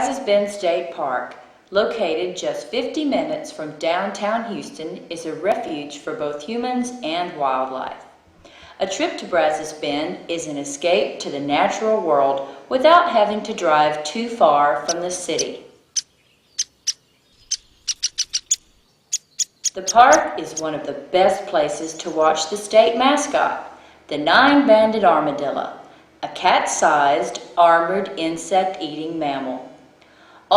Brazos Bend State Park, located just 50 minutes from downtown Houston, is a refuge for both humans and wildlife. A trip to Brazos Bend is an escape to the natural world without having to drive too far from the city. The park is one of the best places to watch the state mascot, the nine-banded armadillo, a cat-sized, armored, insect-eating mammal.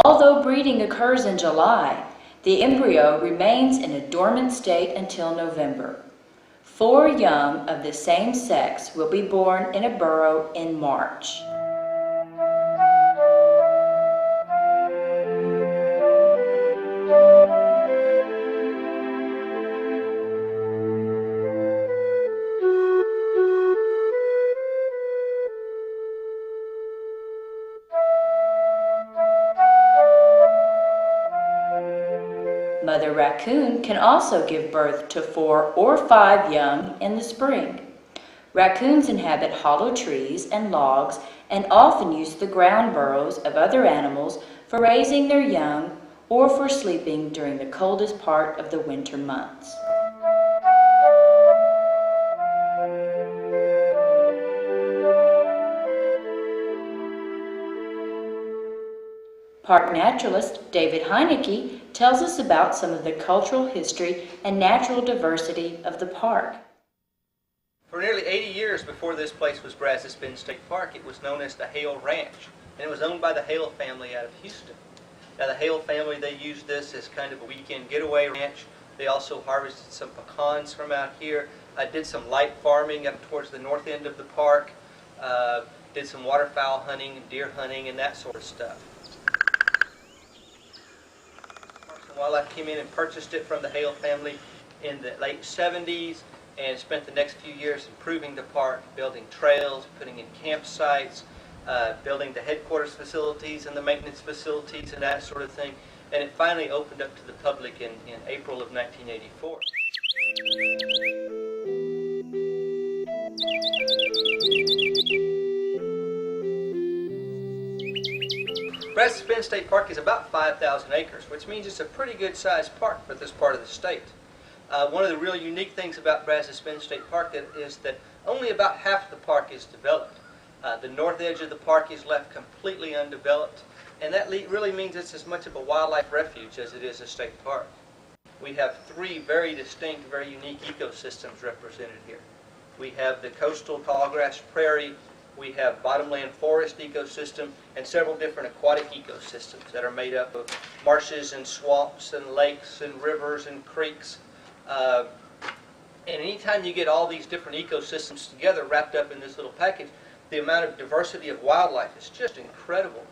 Although breeding occurs in July, the embryo remains in a dormant state until November. 4 young of the same sex will be born in a burrow in March. Mother raccoon can also give birth to 4 or 5 young in the spring. Raccoons inhabit hollow trees and logs and often use the ground burrows of other animals for raising their young or for sleeping during the coldest part of the winter months. Park naturalist David Heinecke tells us about some of the cultural history and natural diversity of the park. For nearly 80 years before this place was Brazos Bend State Park, it was known as the Hale Ranch, and it was owned by the Hale family out of Houston. Now the Hale family, they used this as kind of a weekend getaway ranch. They also harvested some pecans from out here, did some light farming up towards the north end of the park, did some waterfowl hunting, deer hunting, and that sort of stuff. Wildlife came in and purchased it from the Hale family in the late 70s and spent the next few years improving the park, building trails, putting in campsites, building the headquarters facilities and the maintenance facilities and that sort of thing. And it finally opened up to the public in April of 1984. Brazos Bend State Park is about 5,000 acres, which means it's a pretty good sized park for this part of the state. One of the really unique things about Brazos Bend State Park is that only about half the park is developed. The north edge of the park is left completely undeveloped, and that really means it's as much of a wildlife refuge as it is a state park. We have 3 very distinct, very unique ecosystems represented here. We have the coastal tallgrass prairie, we have bottomland forest ecosystem, and several different aquatic ecosystems that are made up of marshes and swamps and lakes and rivers and creeks. And anytime you get all these different ecosystems together wrapped up in this little package, the amount of diversity of wildlife is just incredible.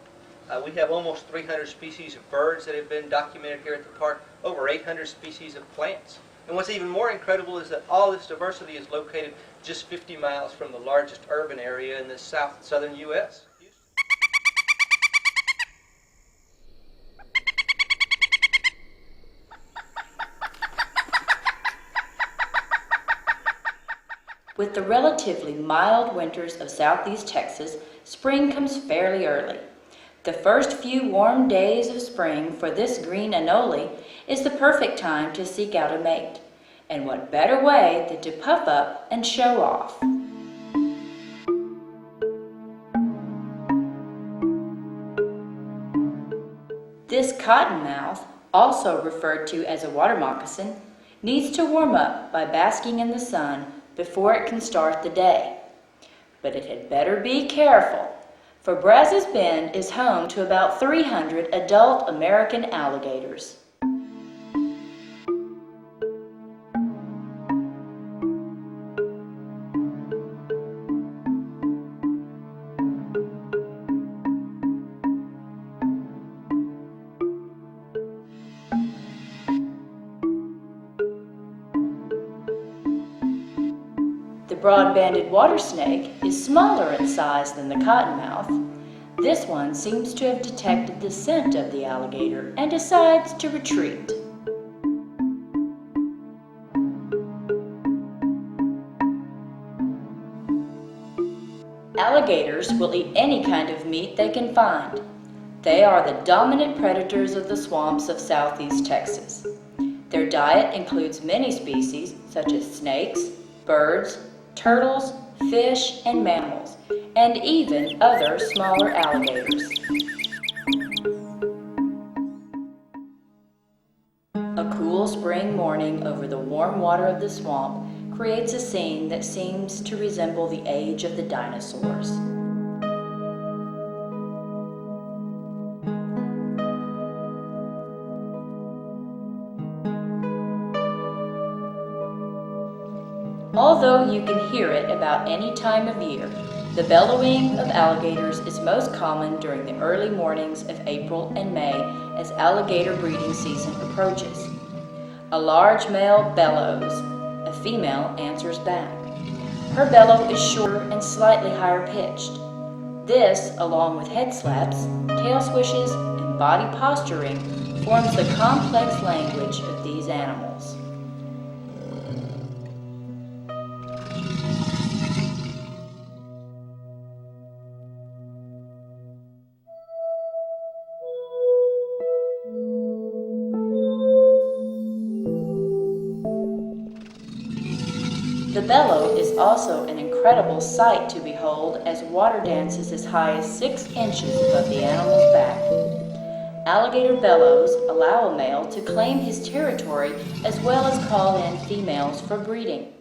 We have almost 300 species of birds that have been documented here at the park, over 800 species of plants. And what's even more incredible is that all this diversity is located just 50 miles from the largest urban area in the southern U.S. With the relatively mild winters of southeast Texas, spring comes fairly early. The first few warm days of spring for this green anole is the perfect time to seek out a mate. And what better way than to puff up and show off? This cottonmouth, also referred to as a water moccasin, needs to warm up by basking in the sun before it can start the day. But it had better be careful, for Brazos Bend is home to about 300 adult American alligators. The broad-banded water snake is smaller in size than the cottonmouth. This one seems to have detected the scent of the alligator and decides to retreat. Alligators will eat any kind of meat they can find. They are the dominant predators of the swamps of southeast Texas. Their diet includes many species such as snakes, birds, turtles, fish, and mammals, and even other smaller alligators. A cool spring morning over the warm water of the swamp creates a scene that seems to resemble the age of the dinosaurs. Although you can hear it about any time of year, the bellowing of alligators is most common during the early mornings of April and May as alligator breeding season approaches. A large male bellows. A female answers back. Her bellow is shorter and slightly higher pitched. This, along with head slaps, tail swishes, and body posturing, forms the complex language of these animals. The bellow is also an incredible sight to behold as water dances as high as 6 inches above the animal's back. Alligator bellows allow a male to claim his territory as well as call in females for breeding.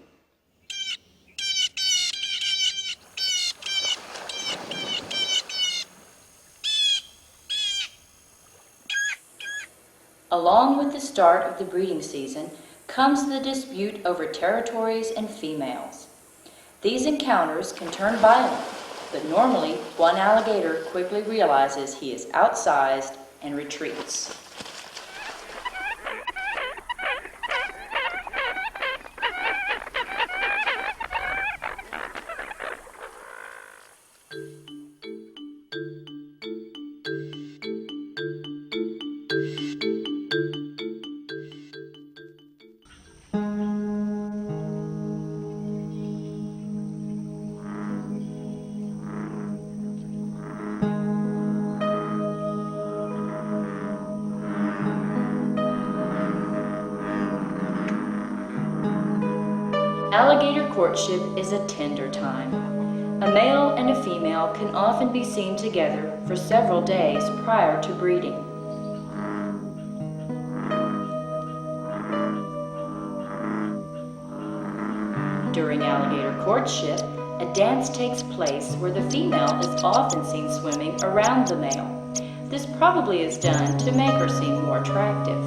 Along with the start of the breeding season comes the dispute over territories and females. These encounters can turn violent, but normally one alligator quickly realizes he is outsized and retreats. Alligator courtship is a tender time. A male and a female can often be seen together for several days prior to breeding. During alligator courtship, a dance takes place where the female is often seen swimming around the male. This probably is done to make her seem more attractive.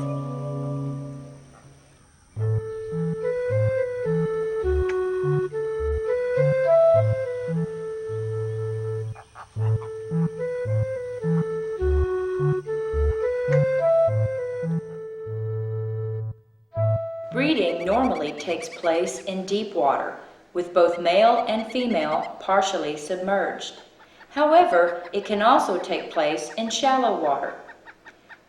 Breeding normally takes place in deep water, with both male and female partially submerged. However, it can also take place in shallow water.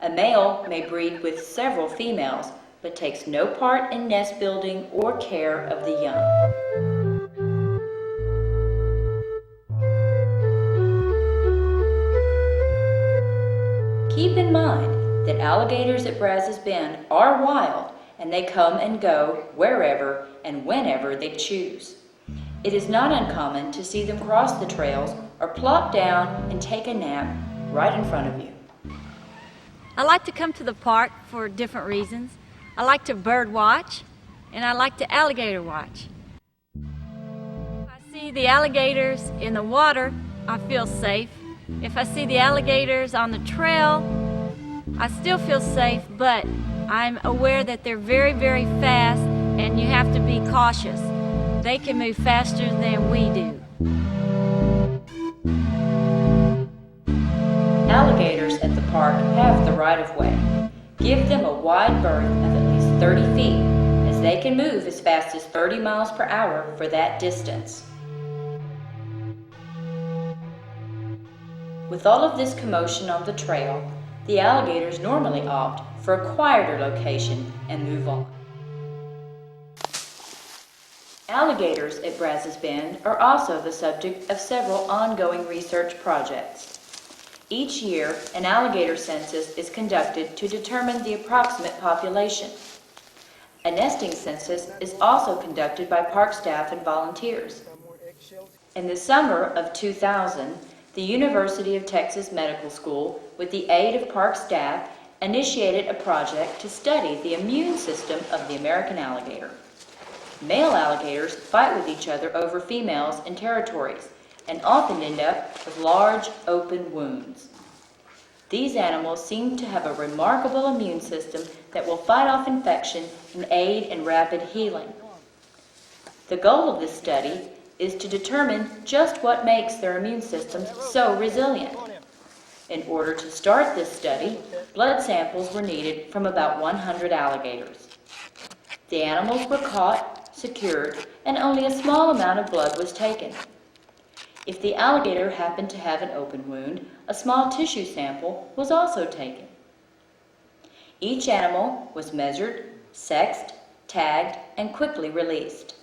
A male may breed with several females, but takes no part in nest building or care of the young. Keep in mind that alligators at Brazos Bend are wild, and they come and go wherever and whenever they choose. It is not uncommon to see them cross the trails or plop down and take a nap right in front of you. I like to come to the park for different reasons. I like to bird watch, and I like to alligator watch. If I see the alligators in the water, I feel safe. If I see the alligators on the trail, I still feel safe, but I'm aware that they're very, very fast, and you have to be cautious. They can move faster than we do. Alligators at the park have the right-of-way. Give them a wide berth of at least 30 feet, as they can move as fast as 30 miles per hour for that distance. With all of this commotion on the trail, the alligators normally opt for a quieter location and move on. Alligators at Brazos Bend are also the subject of several ongoing research projects. Each year, an alligator census is conducted to determine the approximate population. A nesting census is also conducted by park staff and volunteers. In the summer of 2000, the University of Texas Medical School, with the aid of park staff, initiated a project to study the immune system of the American alligator. Male alligators fight with each other over females in territories and often end up with large open wounds. These animals seem to have a remarkable immune system that will fight off infection and aid in rapid healing. The goal of this study is to determine just what makes their immune systems so resilient. In order to start this study, blood samples were needed from about 100 alligators. The animals were caught, secured, and only a small amount of blood was taken. If the alligator happened to have an open wound, a small tissue sample was also taken. Each animal was measured, sexed, tagged, and quickly released.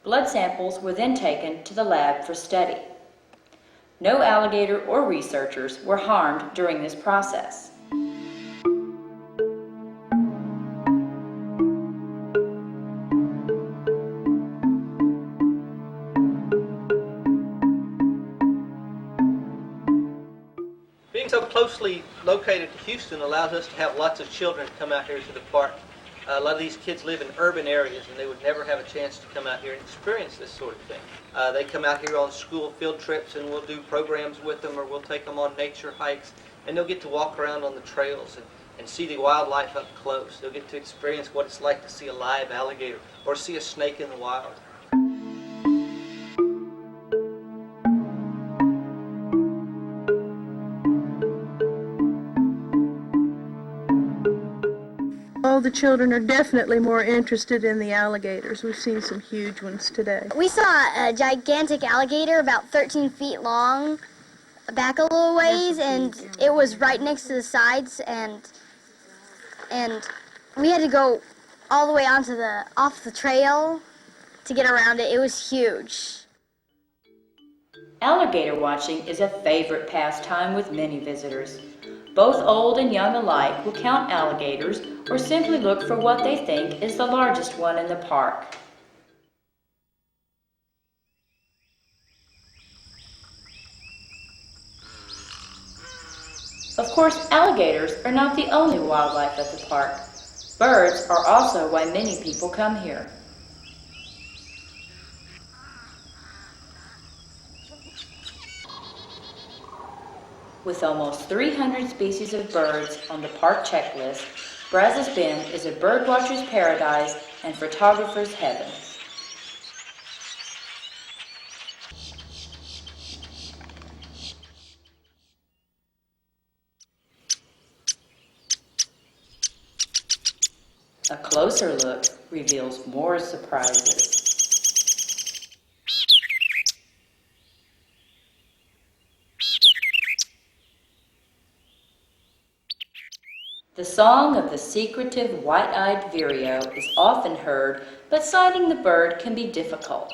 Blood samples were then taken to the lab for study. No alligator or researchers were harmed during this process. Being so closely located to Houston allows us to have lots of children come out here to the park. A lot of these kids live in urban areas and they would never have a chance to come out here and experience this sort of thing. They come out here on school field trips and we'll do programs with them, or we'll take them on nature hikes, and they'll get to walk around on the trails and see the wildlife up close. They'll get to experience what it's like to see a live alligator or see a snake in the wild. All the children are definitely more interested in the alligators. We've seen some huge ones today. We saw a gigantic alligator about 13 feet long back a little ways, and it was right next to the sides, and we had to go all the way off the trail to get around it. It was huge. Alligator watching is a favorite pastime with many visitors. Both old and young alike will count alligators or simply look for what they think is the largest one in the park. Of course, alligators are not the only wildlife at the park. Birds are also why many people come here. With almost 300 species of birds on the park checklist, Brazos Bend is a birdwatcher's paradise and photographer's heaven. A closer look reveals more surprises. The song of the secretive white-eyed vireo is often heard, but sighting the bird can be difficult.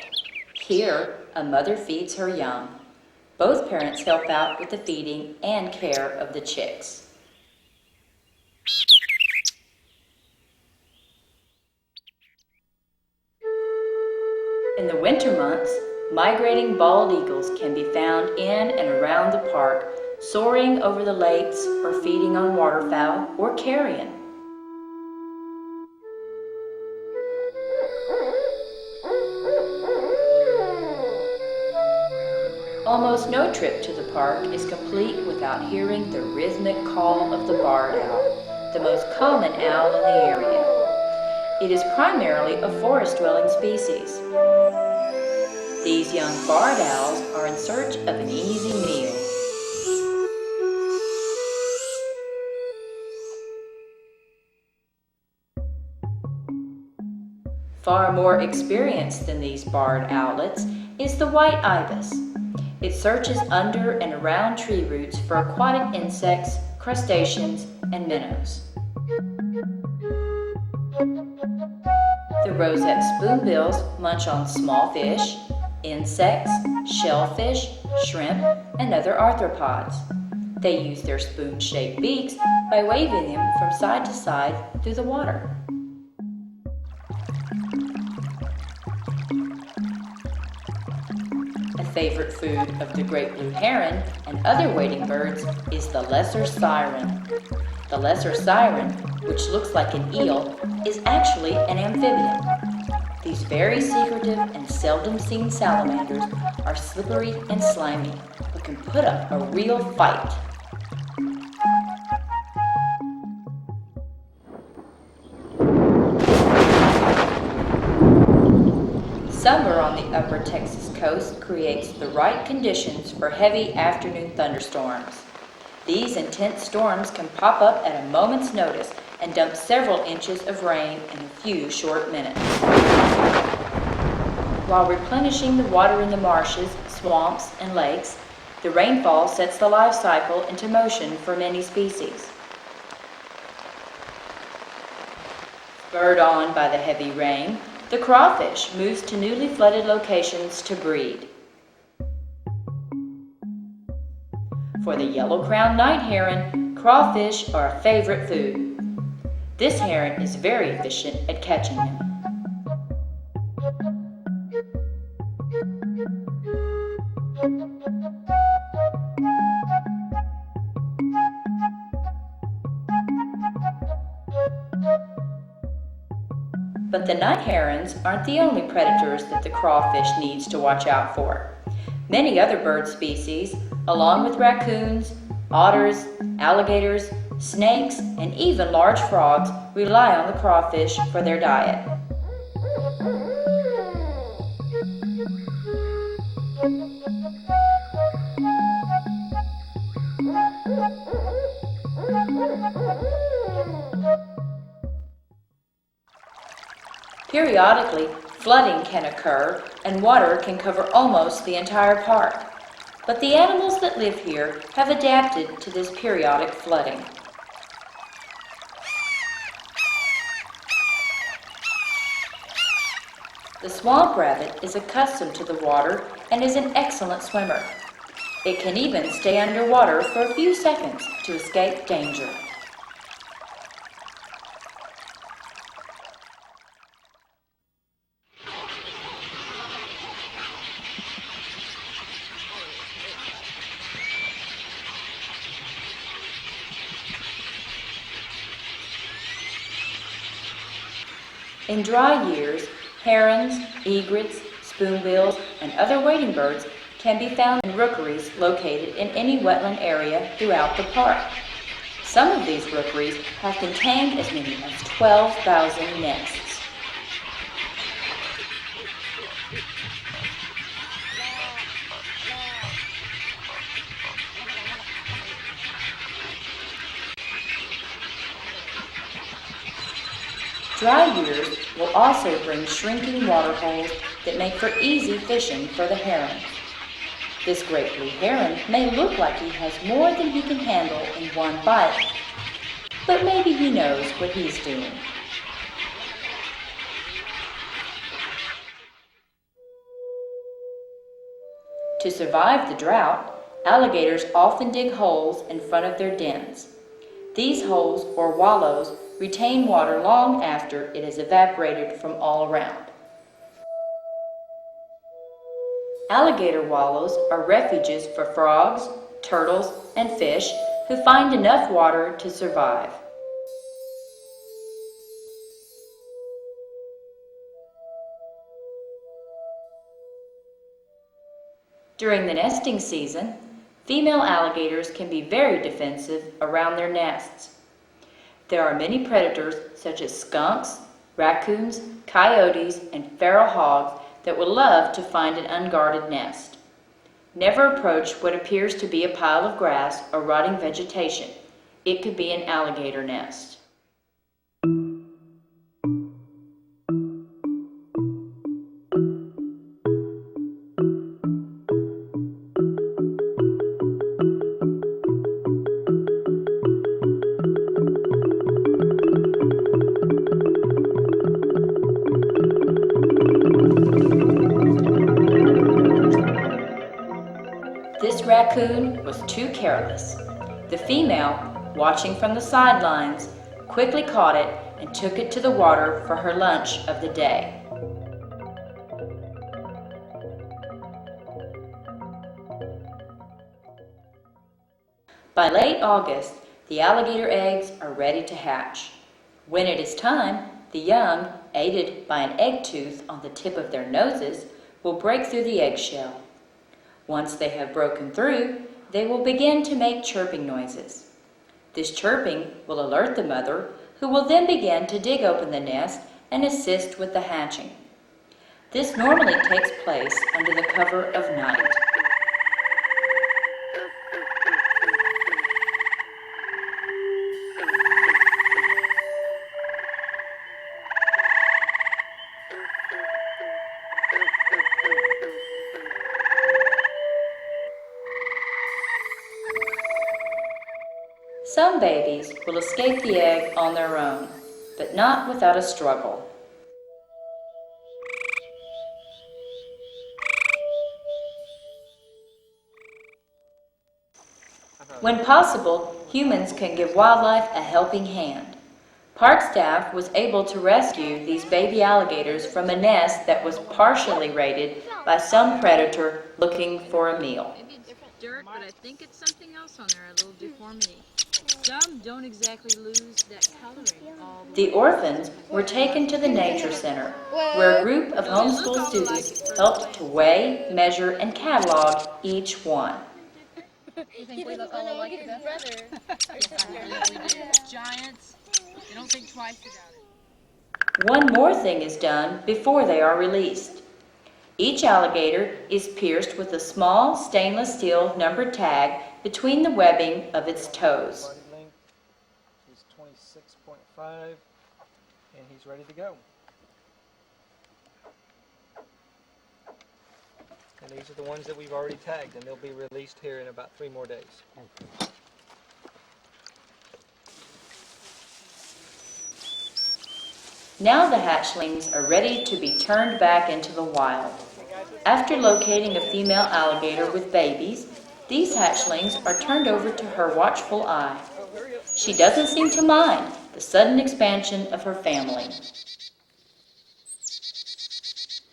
Here, a mother feeds her young. Both parents help out with the feeding and care of the chicks. In the winter months, migrating bald eagles can be found in and around the park, soaring over the lakes or feeding on waterfowl or carrion. Almost no trip to the park is complete without hearing the rhythmic call of the barred owl, the most common owl in the area. It is primarily a forest-dwelling species. These young barred owls are in search of an easy meal. Far more experienced than these barred owlets is the white ibis. It searches under and around tree roots for aquatic insects, crustaceans, and minnows. The roseate spoonbills munch on small fish, insects, shellfish, shrimp, and other arthropods. They use their spoon-shaped beaks by waving them from side to side through the water. A favorite food of the great blue heron and other wading birds is the lesser siren. The lesser siren, which looks like an eel, is actually an amphibian. These very secretive and seldom seen salamanders are slippery and slimy, but can put up a real fight. Summer on the upper Texas coast creates the right conditions for heavy afternoon thunderstorms. These intense storms can pop up at a moment's notice and dump several inches of rain in a few short minutes. While replenishing the water in the marshes, swamps, and lakes, the rainfall sets the life cycle into motion for many species. Spurred on by the heavy rain, the crawfish moves to newly flooded locations to breed. For the yellow-crowned night heron, crawfish are a favorite food. This heron is very efficient at catching them. But the night herons aren't the only predators that the crawfish needs to watch out for. Many other bird species, along with raccoons, otters, alligators, snakes, and even large frogs, rely on the crawfish for their diet. Periodically, flooding can occur and water can cover almost the entire park. But the animals that live here have adapted to this periodic flooding. The swamp rabbit is accustomed to the water and is an excellent swimmer. It can even stay underwater for a few seconds to escape danger. In dry years, herons, egrets, spoonbills, and other wading birds can be found in rookeries located in any wetland area throughout the park. Some of these rookeries have contained as many as 12,000 nests. Dry years will also bring shrinking water holes that make for easy fishing for the heron. This great blue heron may look like he has more than he can handle in one bite, but maybe he knows what he's doing. To survive the drought, alligators often dig holes in front of their dens. These holes, or wallows, retain water long after it has evaporated from all around. Alligator wallows are refuges for frogs, turtles, and fish who find enough water to survive. During the nesting season, female alligators can be very defensive around their nests. There are many predators such as skunks, raccoons, coyotes, and feral hogs that would love to find an unguarded nest. Never approach what appears to be a pile of grass or rotting vegetation. It could be an alligator nest. This raccoon was too careless. The female, watching from the sidelines, quickly caught it and took it to the water for her lunch of the day. By late August, the alligator eggs are ready to hatch. When it is time, the young, aided by an egg tooth on the tip of their noses, will break through the eggshell. Once they have broken through, they will begin to make chirping noises. This chirping will alert the mother, who will then begin to dig open the nest and assist with the hatching. This normally takes place under the cover of night. Some babies will escape the egg on their own, but not without a struggle. When possible, humans can give wildlife a helping hand. Park staff was able to rescue these baby alligators from a nest that was partially raided by some predator looking for a meal. Maybe it's dirt, but I think it's something else on there, a little deformity. Some don't exactly lose that coloring all the The orphans were taken to the Nature Center, where a group of homeschool students helped to weigh, measure, and catalog each one. You think we look all like his brother? we do. Giants, they don't think twice about it. One more thing is done before they are released. Each alligator is pierced with a small stainless steel numbered tag between the webbing of its toes. Body length is 26.5, and he's ready to go. And these are the ones that we've already tagged, and they'll be released here in about 3 more days. Now the hatchlings are ready to be turned back into the wild. After locating a female alligator with babies, these hatchlings are turned over to her watchful eye. She doesn't seem to mind the sudden expansion of her family.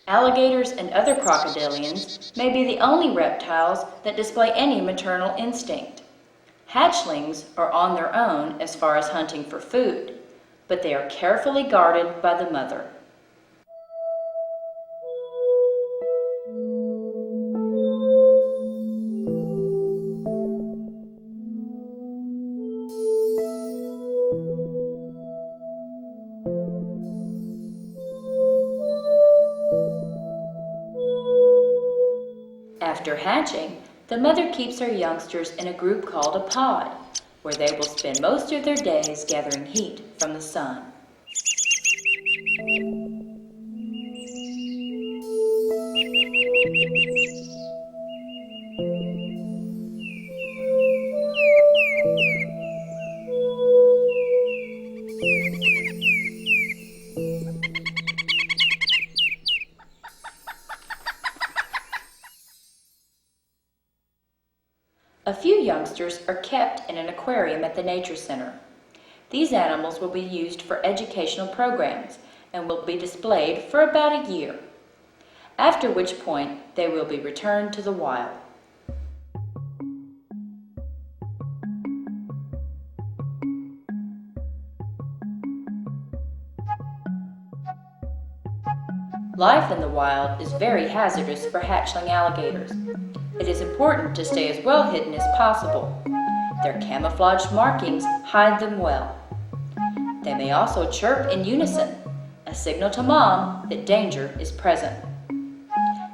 Alligators and other crocodilians may be the only reptiles that display any maternal instinct. Hatchlings are on their own as far as hunting for food, but they are carefully guarded by the mother. After hatching, the mother keeps her youngsters in a group called a pod, where they will spend most of their days gathering heat from the sun. A few youngsters are kept in an aquarium at the Nature Center. These animals will be used for educational programs and will be displayed for about a year, after which point they will be returned to the wild. Life in the wild is very hazardous for hatchling alligators. It is important to stay as well hidden as possible. Their camouflaged markings hide them well. They may also chirp in unison, a signal to mom that danger is present.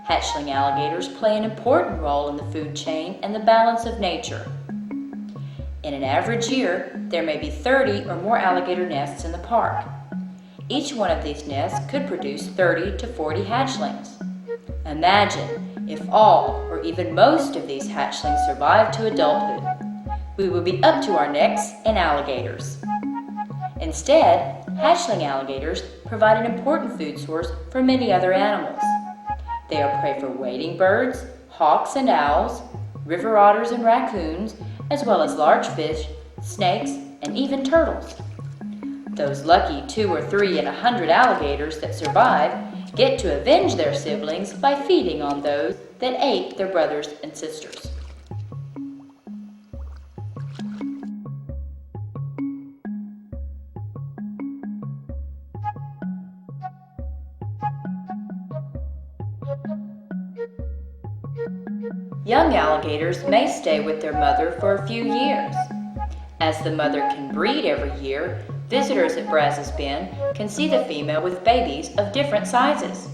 Hatchling alligators play an important role in the food chain and the balance of nature. In an average year, there may be 30 or more alligator nests in the park. Each one of these nests could produce 30 to 40 hatchlings. Imagine if all or even most of these hatchlings survive to adulthood. We would be up to our necks in alligators. Instead, hatchling alligators provide an important food source for many other animals. They are prey for wading birds, hawks and owls, river otters and raccoons, as well as large fish, snakes, and even turtles. Those lucky 2 or 3 in 100 alligators that survive get to avenge their siblings by feeding on those that ate their brothers and sisters. Young alligators may stay with their mother for a few years. As the mother can breed every year, visitors at Brazos Bend can see the female with babies of different sizes.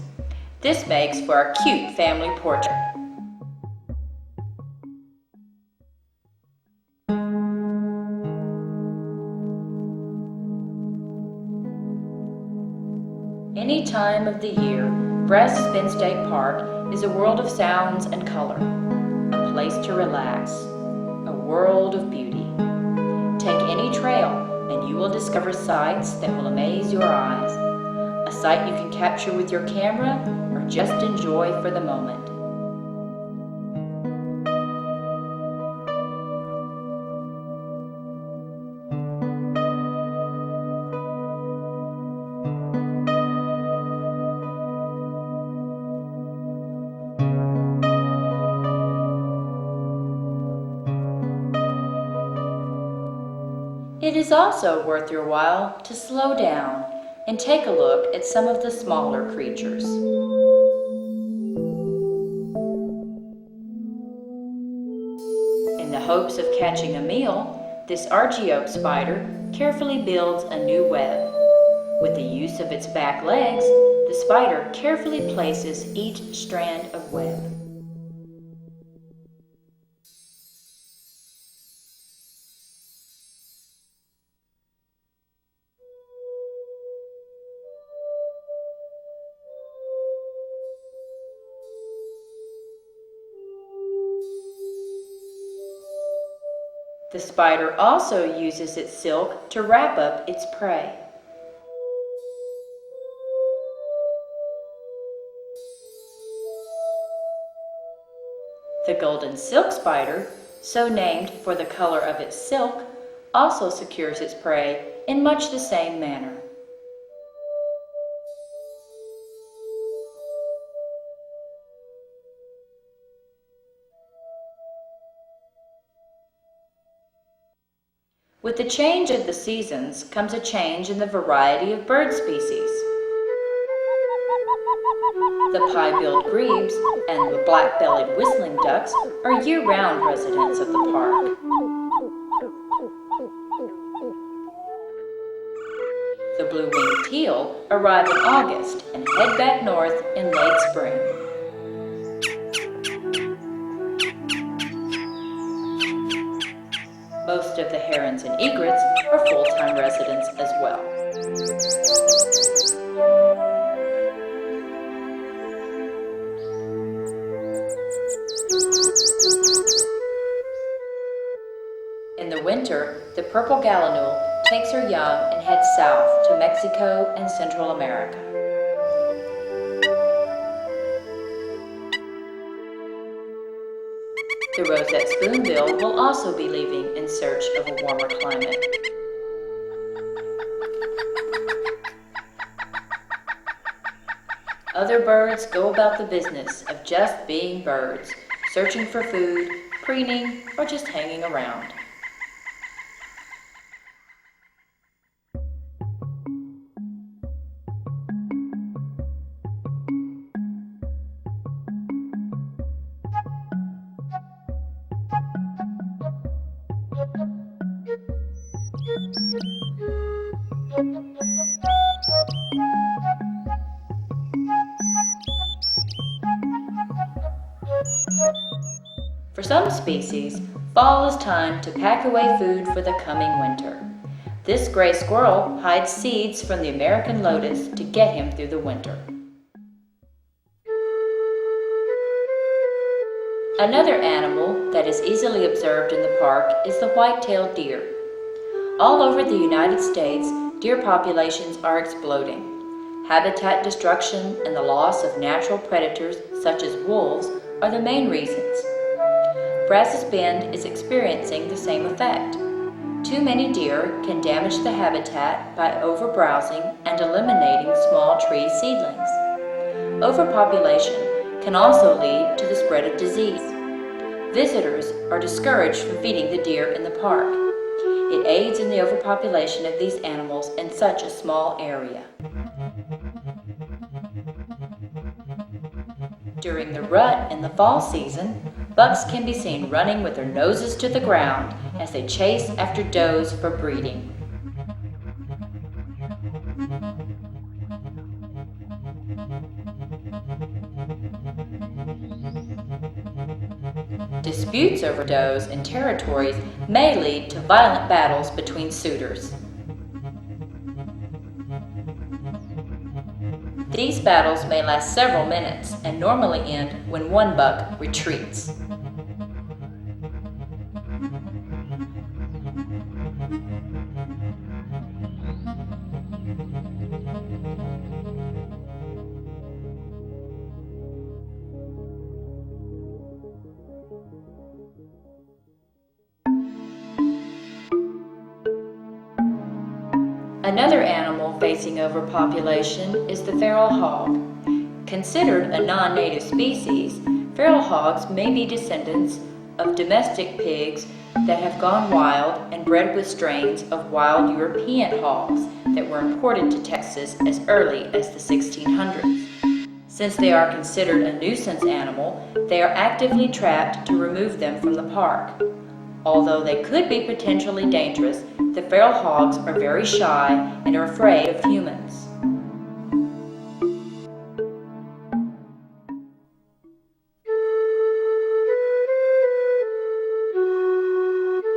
This makes for a cute family portrait. Any time of the year, Brazos Bend State Park is a world of sounds and color, a place to relax, a world of beauty. Take any trail and you will discover sights that will amaze your eyes, a sight you can capture with your camera or just enjoy for the moment. It is also worth your while to slow down and take a look at some of the smaller creatures. In the hopes of catching a meal, this argiope spider carefully builds a new web. With the use of its back legs, the spider carefully places each strand of web. The spider also uses its silk to wrap up its prey. The golden silk spider, so named for the color of its silk, also secures its prey in much the same manner. With the change of the seasons comes a change in the variety of bird species. The pie-billed grebes and the black-bellied whistling ducks are year-round residents of the park. The blue-winged teal arrive in August and head back north in late spring. Most of the herons and egrets are full-time residents as well. In the winter, the purple gallinule takes her young and heads south to Mexico and Central America. The roseate spoonbill will also be leaving in search of a warmer climate. Other birds go about the business of just being birds, searching for food, preening, or just hanging around. For some species, fall is time to pack away food for the coming winter. This gray squirrel hides seeds from the American lotus to get him through the winter. Another animal that is easily observed in the park is the white-tailed deer. All over the United States, deer populations are exploding. Habitat destruction and the loss of natural predators such as wolves are the main reasons. Brazos Bend is experiencing the same effect. Too many deer can damage the habitat by overbrowsing and eliminating small tree seedlings. Overpopulation can also lead to the spread of disease. Visitors are discouraged from feeding the deer in the park. It aids in the overpopulation of these animals in such a small area. During the rut in the fall season, bucks can be seen running with their noses to the ground as they chase after does for breeding. Disputes over does and territories may lead to violent battles between suitors. These battles may last several minutes and normally end when one buck retreats. Another animal facing overpopulation is the feral hog. Considered a non-native species, feral hogs may be descendants of domestic pigs that have gone wild and bred with strains of wild European hogs that were imported to Texas as early as the 1600s. Since they are considered a nuisance animal, they are actively trapped to remove them from the park. Although they could be potentially dangerous, the feral hogs are very shy and are afraid of humans.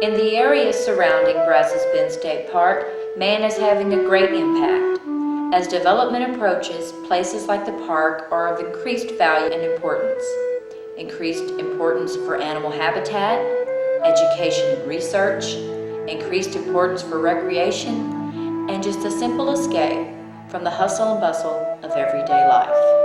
In the areas surrounding Brazos Bend State Park, man is having a great impact. As development approaches, places like the park are of increased value and importance. Increased importance for animal habitat, education and research, increased importance for recreation, and just a simple escape from the hustle and bustle of everyday life.